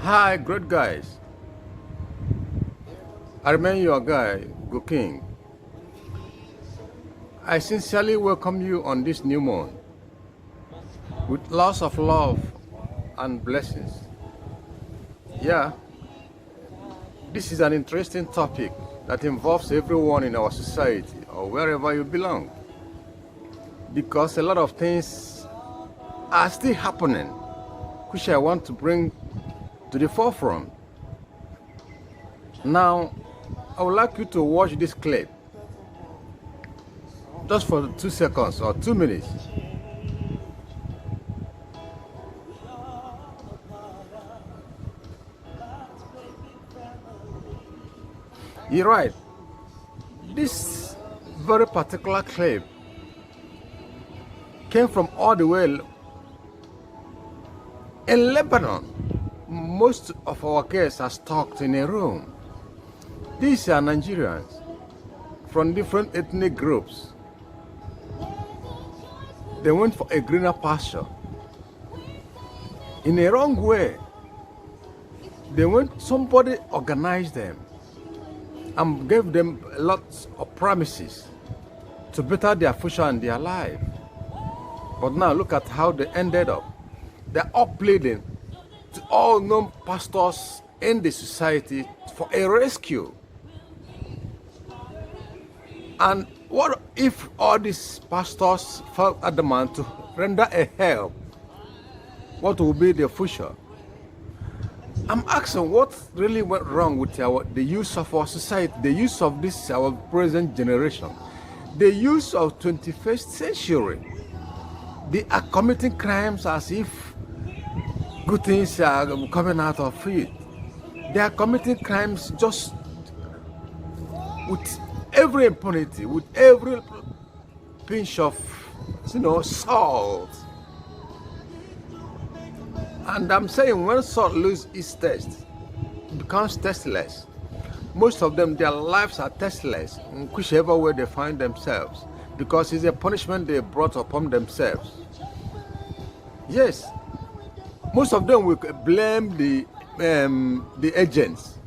Hi, great guys. I remain your guy, Go King. I sincerely welcome you on this new month with lots of love and blessings. Yeah, this is an interesting topic that involves everyone in our society or wherever you belong because a lot of things are still happening which I want to bring to the forefront. Now, I would like you to watch this clip just for 2 seconds or 2 minutes. You're right. This very particular clip came from all the way in Lebanon. Most of our guests are stuck in a room. These are Nigerians from different ethnic groups. They went for a greener pasture. In a wrong way, somebody organized them and gave them lots of promises to better their future and their life. But now look at how they ended up. They're up pleading to all known pastors in the society for a rescue. And what if all these pastors felt adamant to render a help? What will be their future? I'm asking what really went wrong with the use of our society, the use of this our present generation, the use of 21st century. They are committing crimes as if good things are coming out of it. They are committing crimes just with every impunity, with every pinch of salt. And I'm saying when salt loses its taste, it becomes tasteless. Most of them, their lives are tasteless in whichever way they find themselves, because it's a punishment they brought upon themselves. Yes, most of them will blame the agents.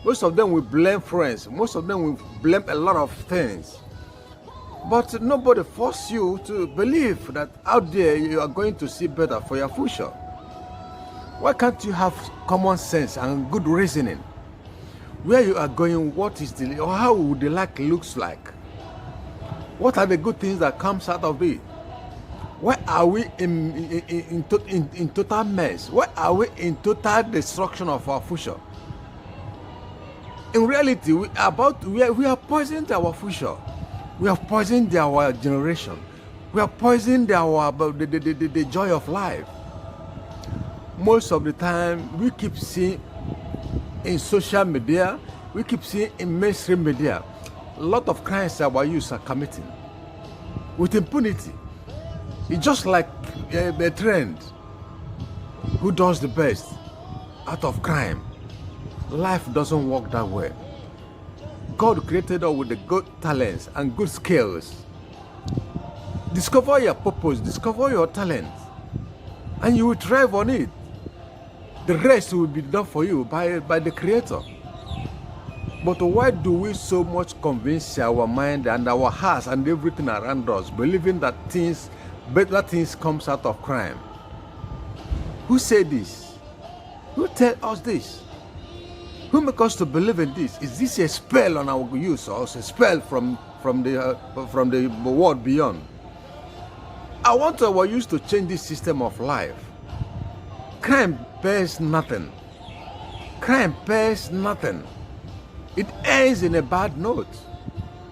Most of them will blame friends. Most of them will blame a lot of things. But nobody forces you to believe that out there you are going to see better for your future. Why can't you have common sense and good reasoning? Where you are going, what is the, or how would the life looks like? What are the good things that comes out of it? Why are we in total mess? Why are we in total destruction of our future? In reality, we are poisoning our future. We have poisoned our generation. We have poisoned the joy of life. Most of the time, we keep seeing in social media, we keep seeing in mainstream media, a lot of crimes our youth are committing with impunity. It's just like a trend. Who does the best out of crime? Life doesn't work that way. God created us with the good talents and good skills. Discover your purpose, discover your talent, and you will thrive on it. The rest will be done for you by the Creator. But why do we so much convince our mind and our hearts and everything around us, believing that better things comes out of crime? Who said this? Who tell us this? Who make us to believe in this? Is this a spell on our youth or a spell from the world beyond? I want our youth to change this system of life. Crime pays nothing. Crime pays nothing. It ends in a bad note.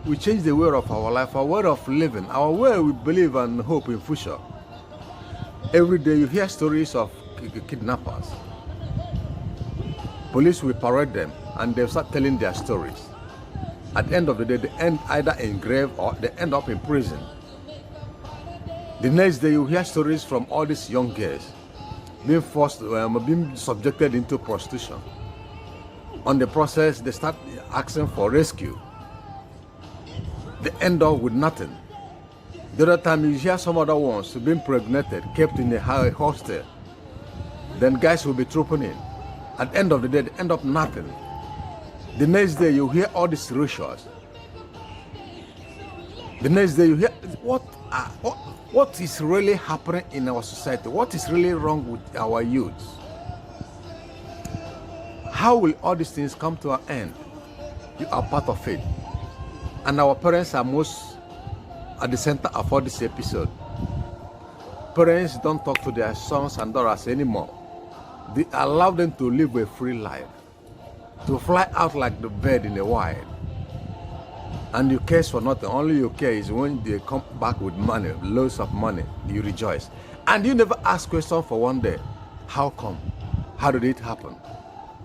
We change the way of our life, our way of living, our way we believe and hope in future. Every day you hear stories of kidnappers. Police will parade them and they'll start telling their stories. At the end of the day, they end either in grave or they end up in prison. The next day you hear stories from all these young girls being subjected into prostitution. On the process, they start asking for rescue. They end up with nothing. The other time you hear some other ones being impregnated, kept in a hostel. Then guys will be trooping in. At the end of the day, they end up nothing. The next day, you hear all these rituals. The next day, you hear what is really happening in our society. What is really wrong with our youth? How will all these things come to an end? You are part of it. And our parents are most at the center of all this episode. Parents don't talk to their sons and daughters anymore. They allow them to live a free life, to fly out like the bird in the wild. And you care for nothing. Only you care is when they come back with money, loads of money, you rejoice. And you never ask questions for one day. How come? How did it happen?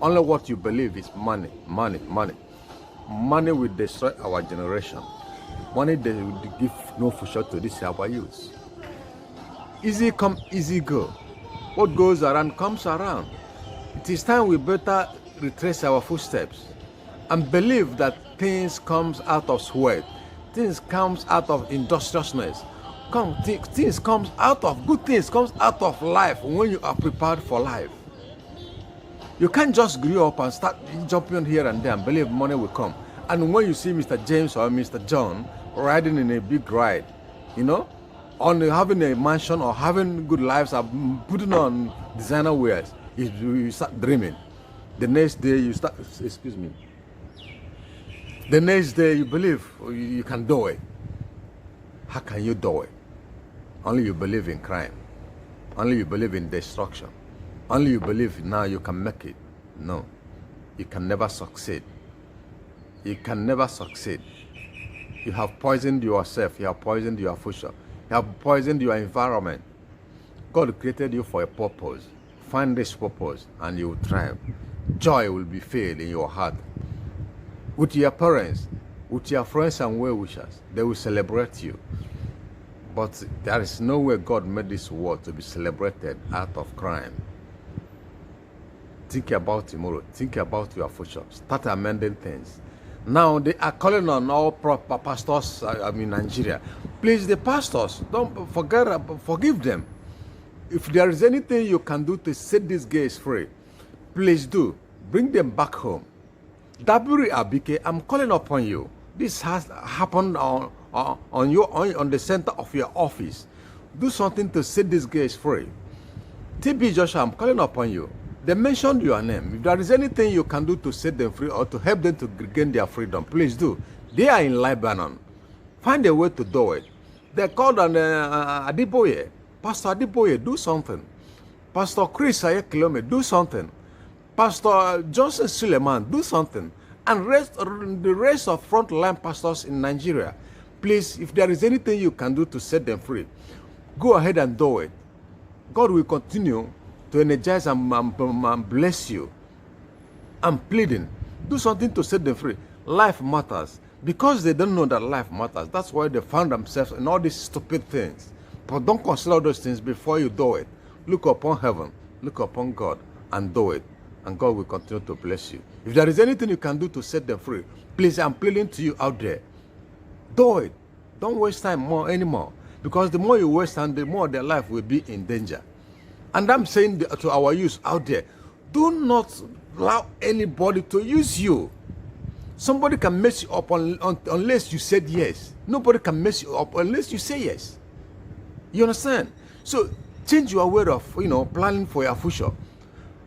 Only what you believe is money, money, money. Money will destroy our generation. Money they will give no future to this our youth. Easy come, easy go. What goes around comes around. It is time we better retrace our footsteps and believe that things comes out of sweat, things comes out of industriousness, things comes out of good things, comes out of life when you are prepared for life. You can't just grow up and start jumping here and there and believe money will come. And when you see Mr. James or Mr. John riding in a big ride, you know, on having a mansion or having good lives or putting on designer wears, you start dreaming. The next day you start, excuse me, the next day you believe you can do it. How can you do it? Only you believe in crime. Only you believe in destruction. Only you believe now you can make it. No, you can never succeed. You can never succeed. You have poisoned yourself. You have poisoned your future. You have poisoned your environment. God created you for a purpose. Find this purpose and you will thrive. Joy will be filled in your heart. With your parents, with your friends and well-wishers, they will celebrate you. But there is no way God made this world to be celebrated out of crime. Think about tomorrow. Think about your future. Start amending things. Now they are calling on all pastors in Nigeria. Please, the pastors, don't forgive them. If there is anything you can do to set these gays free, please do. Bring them back home. Daburi Abike, I'm calling upon you. This has happened on the center of your office. Do something to set these gays free. TB Joshua, I'm calling upon you. They mentioned your name. If there is anything you can do to set them free or to help them to gain their freedom, please do. They are in Lebanon. Find a way to do it. They called on Adiboye. Pastor Adiboye, do something. Pastor Cries, do something. Pastor Johnson Suleiman, do something. And the rest of frontline pastors in Nigeria, please, if there is anything you can do to set them free, go ahead and do it. God will continue to energize and bless you. I'm pleading. Do something to set them free. Life matters. Because they don't know that life matters, that's why they found themselves in all these stupid things. But don't consider those things before you do it. Look upon heaven, look upon God, and do it. And God will continue to bless you. If there is anything you can do to set them free, please, I'm pleading to you out there. Do it. Don't waste time anymore. Because the more you waste time, the more their life will be in danger. And I'm saying to our youth out there, do not allow anybody to use you. Somebody can mess you up unless you said yes. Nobody can mess you up unless you say yes. You understand? So change your way of, planning for your future.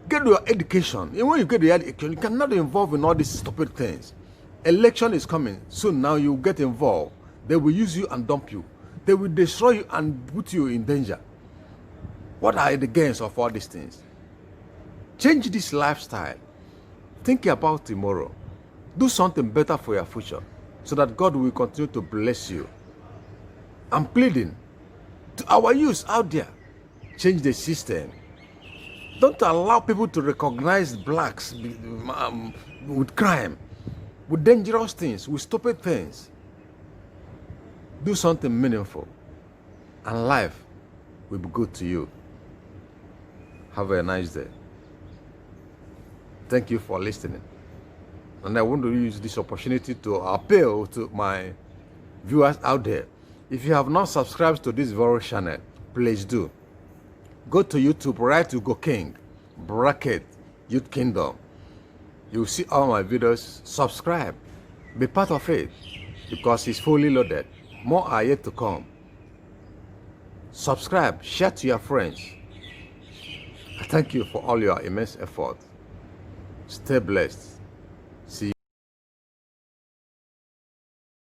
Get your education. And when you get your education, you cannot be involved in all these stupid things. Election is coming. Soon now you get involved. They will use you and dump you. They will destroy you and put you in danger. What are the gains of all these things? Change this lifestyle. Think about tomorrow. Do something better for your future so that God will continue to bless you. I'm pleading to our youth out there. Change the system. Don't allow people to recognize blacks with crime, with dangerous things, with stupid things. Do something meaningful, and life will be good to you. Have a nice day. Thank you for listening. And I want to use this opportunity to appeal to my viewers out there. If you have not subscribed to this very channel, please do. Go to YouTube, write to Go King, bracket Youth Kingdom. You will see all my videos. Subscribe. Be part of it because it's fully loaded. More are yet to come. Subscribe. Share to your friends. I thank you for all your immense effort. Stay blessed.